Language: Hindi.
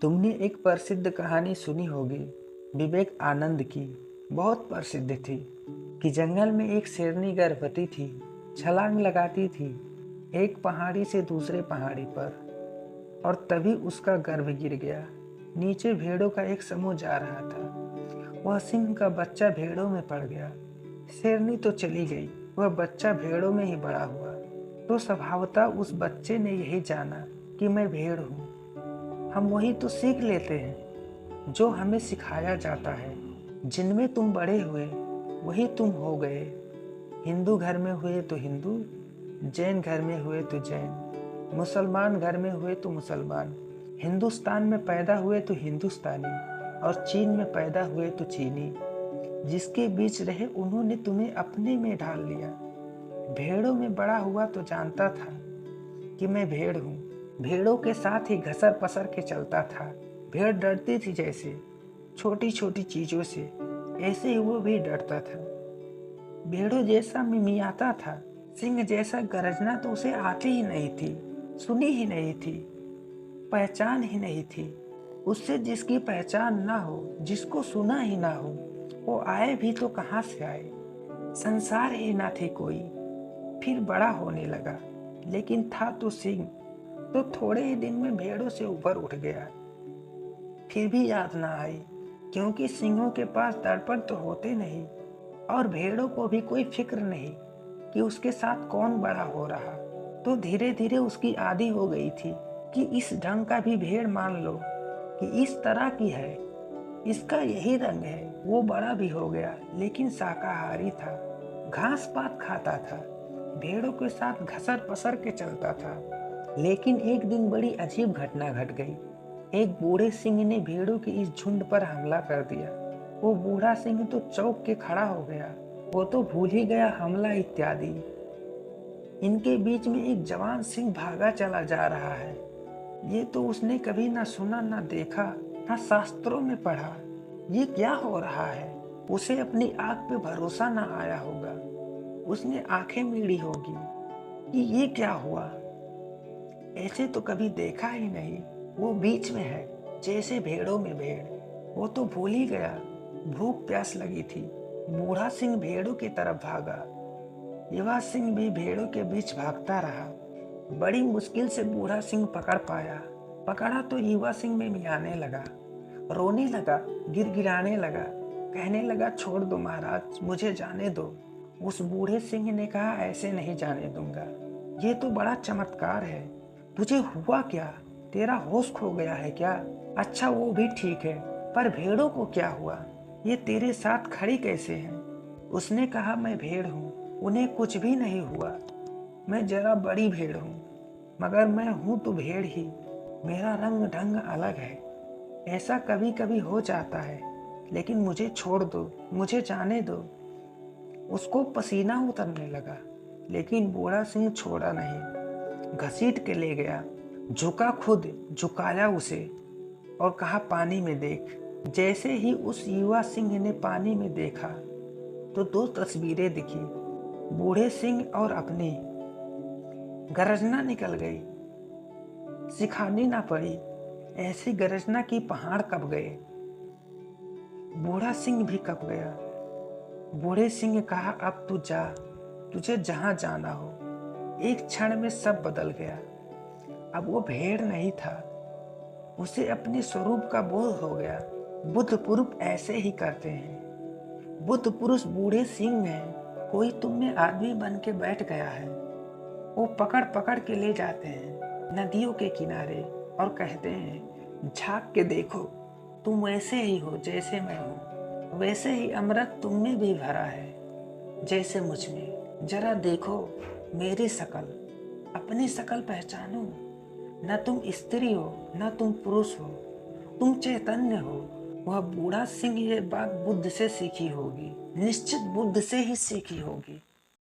तुमने एक प्रसिद्ध कहानी सुनी होगी विवेक आनंद की। बहुत प्रसिद्ध थी कि जंगल में एक शेरनी गर्भवती थी। छलांग लगाती थी एक पहाड़ी से दूसरे पहाड़ी पर और तभी उसका गर्भ गिर गया। नीचे भेड़ों का एक समूह जा रहा था। वह सिंह का बच्चा भेड़ों में पड़ गया। शेरनी तो चली गई, वह बच्चा भेड़ों में ही बड़ा हुआ। तो स्वभावतः उस बच्चे ने यही जाना कि मैं भेड़ हूँ। हम वही तो सीख लेते हैं जो हमें सिखाया जाता है। जिनमें तुम बड़े हुए वही तुम हो गए। हिंदू घर में हुए तो हिंदू, जैन घर में हुए तो जैन, मुसलमान घर में हुए तो मुसलमान, हिंदुस्तान में पैदा हुए तो हिंदुस्तानी और चीन में पैदा हुए तो चीनी। जिसके बीच रहे उन्होंने तुम्हें अपने में ढाल लिया। भेड़ों में बड़ा हुआ तो जानता था कि मैं भेड़ हूँ। भेड़ों के साथ ही घसर पसर के चलता था। भेड़ डरती थी जैसे छोटी छोटी चीजों से, ऐसे ही वो भी डरता था। भेड़ों जैसा मिमियाता था। सिंह जैसा गरजना तो उसे आती ही नहीं थी, सुनी ही नहीं थी, पहचान ही नहीं थी। उससे जिसकी पहचान ना हो, जिसको सुना ही ना हो, वो आए भी तो कहाँ से आए। संसार ही ना थी कोई। फिर बड़ा होने लगा, लेकिन था तो सिंह। तो थोड़े ही दिन में भेड़ों से ऊपर उठ गया। फिर भी याद ना आई, क्योंकि सिंहों के पास दर्पण तो होते नहीं और भेड़ों को भी कोई फिक्र नहीं कि उसके साथ कौन बड़ा हो रहा। तो धीरे धीरे उसकी आदी हो गई थी कि इस ढंग का भी भेड़ मान लो कि इस तरह की है, इसका यही रंग है। वो बड़ा भी हो गया, लेकिन शाकाहारी था, घास पात खाता था, भेड़ों के साथ घसर पसर के चलता था। लेकिन एक दिन बड़ी अजीब घटना घट गई। एक बूढ़े सिंह ने भेड़ों के इस झुंड पर हमला कर दिया। वो बूढ़ा सिंह तो चौंक के खड़ा हो गया। वो तो भूल ही गया हमला इत्यादि। इनके बीच में एक जवान सिंह भागा चला जा रहा है। ये तो उसने कभी ना सुना, ना देखा, ना शास्त्रों में पढ़ा। ये क्या हो रहा है? उसे अपनी आंख पे भरोसा ना आया होगा। उसने आंखें मीड़ी होगी कि ये क्या हुआ। ऐसे तो कभी देखा ही नहीं। वो बीच में है, जैसे भेड़ों में भेड़। वो तो भूल ही गया, भूख प्यास लगी थी। बूढ़ा सिंह भेड़ों की तरफ भागा। युवा सिंह भी भेड़ों के बीच भागता रहा। बड़ी मुश्किल से बूढ़ा सिंह पकड़ पाया। पकड़ा तो युवा सिंह में मिलाने लगा, रोने लगा, गिड़गिड़ाने लगा, कहने लगा, छोड़ दो महाराज, मुझे जाने दो। उस बूढ़े सिंह ने कहा, ऐसे नहीं जाने दूंगा। ये तो बड़ा चमत्कार है। तुझे हुआ क्या? तेरा होश खो गया है क्या? अच्छा, वो भी ठीक है, पर भेड़ों को क्या हुआ? ये तेरे साथ खड़ी कैसे हैं? उसने कहा, मैं भेड़ हूँ, उन्हें कुछ भी नहीं हुआ। मैं जरा बड़ी भेड़ हूँ, मगर मैं हूँ तो भेड़ ही। मेरा रंग ढंग अलग है। ऐसा कभी कभी हो जाता है, लेकिन मुझे छोड़ दो, मुझे जाने दो। उसको पसीना उतरने लगा, लेकिन बूढ़ा सिंह छोड़ा नहीं। घसीट के ले गया, झुका, खुद झुकाया उसे और कहा, पानी में देख। जैसे ही उस युवा सिंह ने पानी में देखा तो दो तस्वीरें दिखी, बूढ़े सिंह और अपनी। गरजना निकल गई, सिखानी ना पड़ी। ऐसी गरजना की पहाड़ कब गए। बूढ़ा सिंह भी कब गया। बूढ़े सिंह कहा, अब तू जा, तुझे जहां जाना हो। एक क्षण में सब बदल गया। अब वो भेड़ नहीं था, उसे अपने स्वरूप का बोध हो गया। बुद्ध पुरुष ऐसे ही करते हैं। बुद्ध पुरुष बूढ़े सिंह हैं। कोई तुम में आदमी बन के बैठ गया है। वो पकड़ पकड़ के ले जाते हैं नदियों के किनारे और कहते हैं, झांक के देखो, तुम वैसे ही हो जैसे मैं हूँ। वैसे ही अमृत तुम में भी भरा है जैसे मुझ में। जरा देखो मेरी शकल, अपनी शकल पहचानो। न तुम स्त्री हो, न तुम पुरुष हो, तुम चैतन्य हो। वह बूढ़ा सिंह ये बात बुद्ध से सीखी होगी, निश्चित बुद्ध से ही सीखी होगी।